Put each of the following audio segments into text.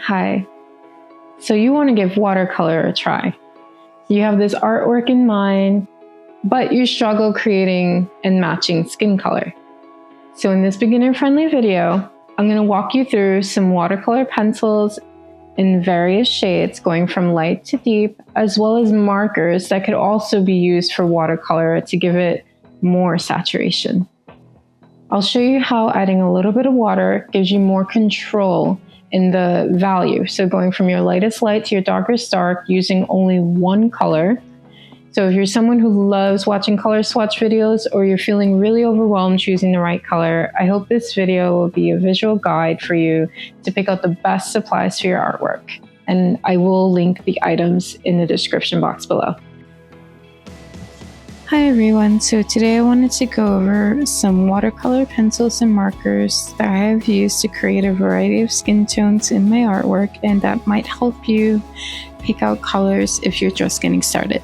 Hi. So you want to give watercolor a try. You have this artwork in mind, but you struggle creating and matching skin color. So in this beginner-friendly video, I'm going to walk you through some watercolor pencils in various shades going from light to deep, as well as markers that could also be used for watercolor to give it more saturation. I'll show you how adding a little bit of water gives you more control in the value. So going from your lightest light to your darkest dark using only one color. So if you're someone who loves watching color swatch videos or you're feeling really overwhelmed choosing the right color, I hope this video will be a visual guide for you to pick out the best supplies for your artwork. And I will link the items in the description box below. Hi everyone, so today I wanted to go over some watercolor pencils and markers that I have used to create a variety of skin tones in my artwork, and that might help you pick out colors if you're just getting started.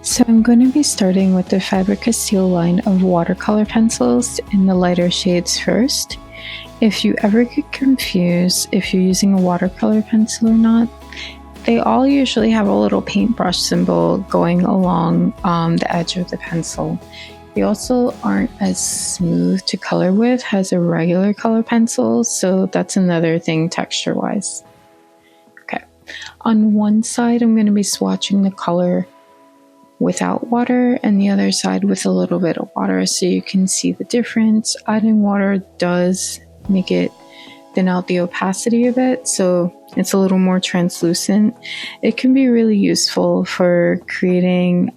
So I'm going to be starting with the Faber-Castell line of watercolor pencils in the lighter shades first. If you ever get confused if you're using a watercolor pencil or not, they all usually have a little paintbrush symbol going along the edge of the pencil. They also aren't as smooth to color with as a regular color pencil, so that's another thing texture-wise. Okay, on one side I'm going to be swatching the color without water and the other side with a little bit of water so you can see the difference. Adding water does make it thin out the opacity of it, so it's a little more translucent. It can be really useful for creating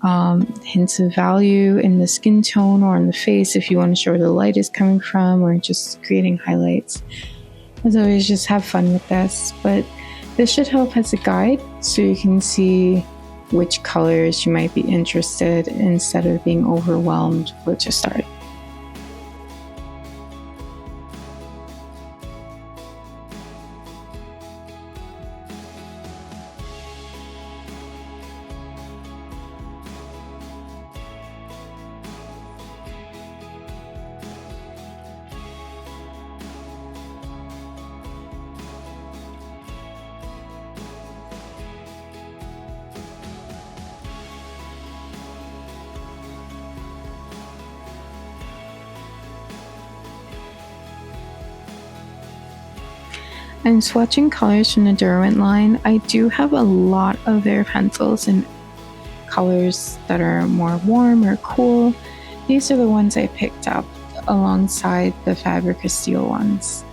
hints of value in the skin tone or in the face if you want to show where the light is coming from, or just creating highlights. As always, just have fun with this, but this should help as a guide so you can see which colors you might be interested in instead of being overwhelmed where to start. I'm swatching colors from the Derwent line. I do have a lot of their pencils in colors that are more warm or cool. These are the ones I picked up alongside the Faber-Castell ones.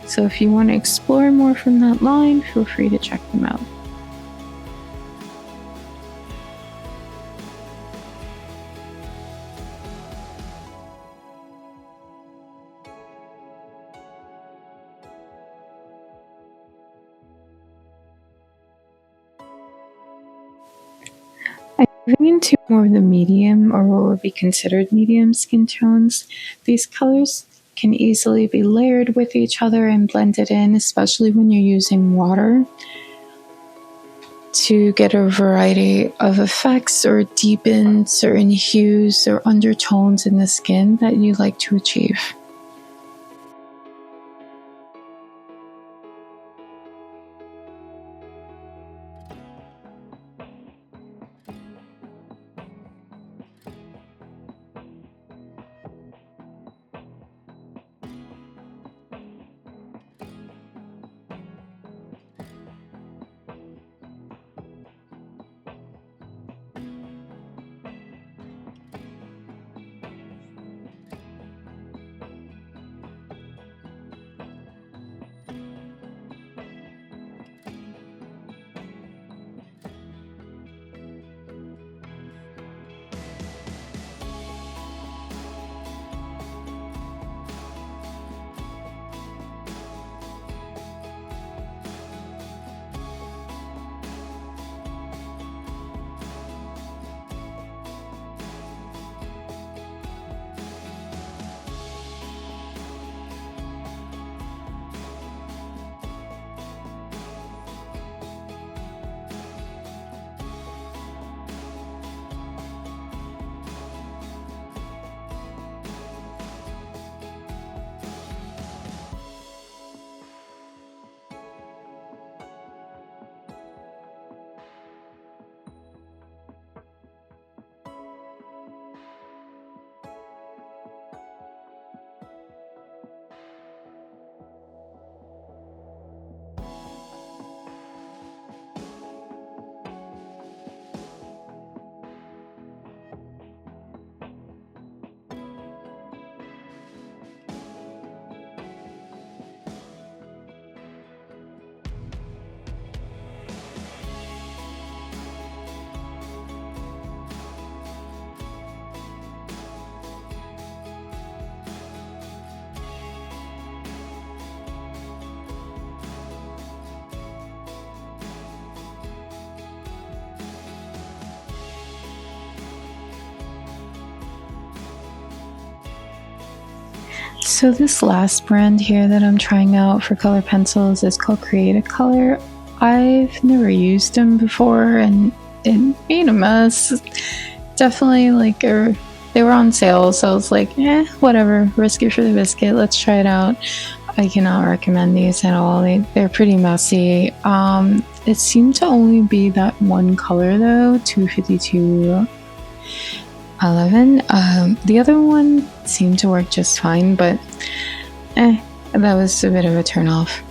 So if you want to explore more from that line, feel free to check them out. Moving into more of the medium, or what would be considered medium skin tones, these colors can easily be layered with each other and blended in, especially when you're using water, to get a variety of effects or deepen certain hues or undertones in the skin that you like to achieve. So this last brand here that I'm trying out for color pencils is called Create a Color. I've never used them before and it made a mess. Definitely they were on sale, so I was like, whatever, risk it for the biscuit, let's try it out. I cannot recommend these at all. They're pretty messy. It seemed to only be that one color though, 25211. The other one seemed to work just fine, but that was a bit of a turnoff.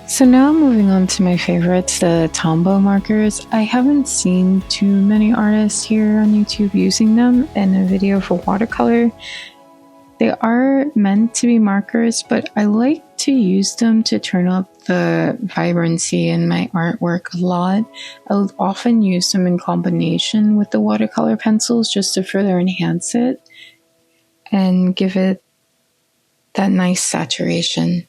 So now moving on to my favorites, the Tombow markers. I haven't seen too many artists here on YouTube using them in a video for watercolor. They are meant to be markers, but I like to use them to turn up the vibrancy in my artwork a lot. I'll often use them in combination with the watercolor pencils just to further enhance it and give it that nice saturation.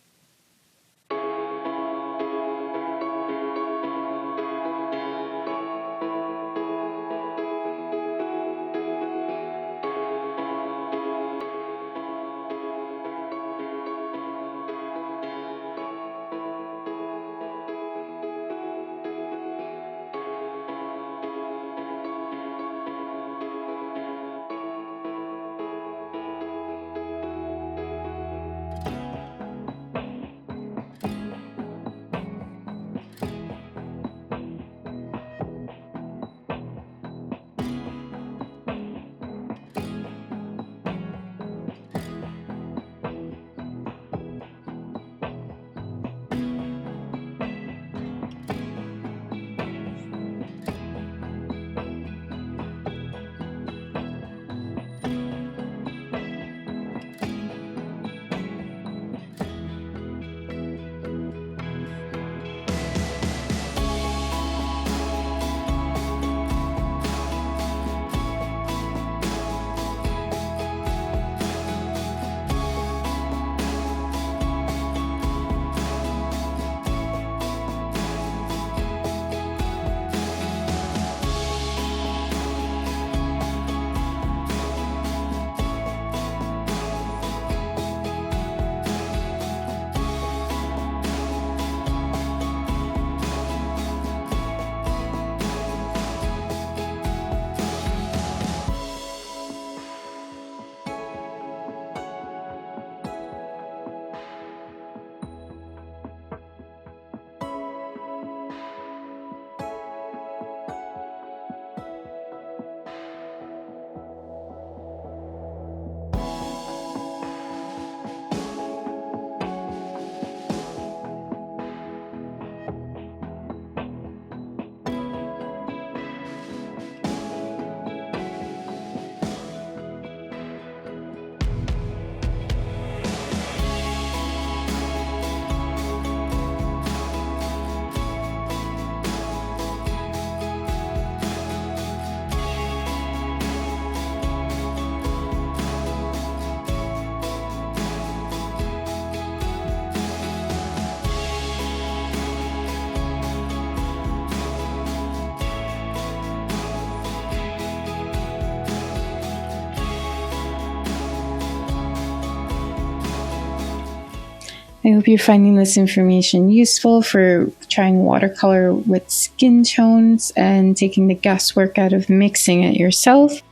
I hope you're finding this information useful for trying watercolor with skin tones and taking the guesswork out of mixing it yourself.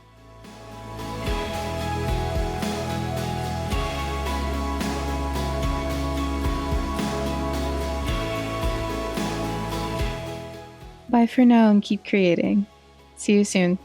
Bye for now and keep creating. See you soon.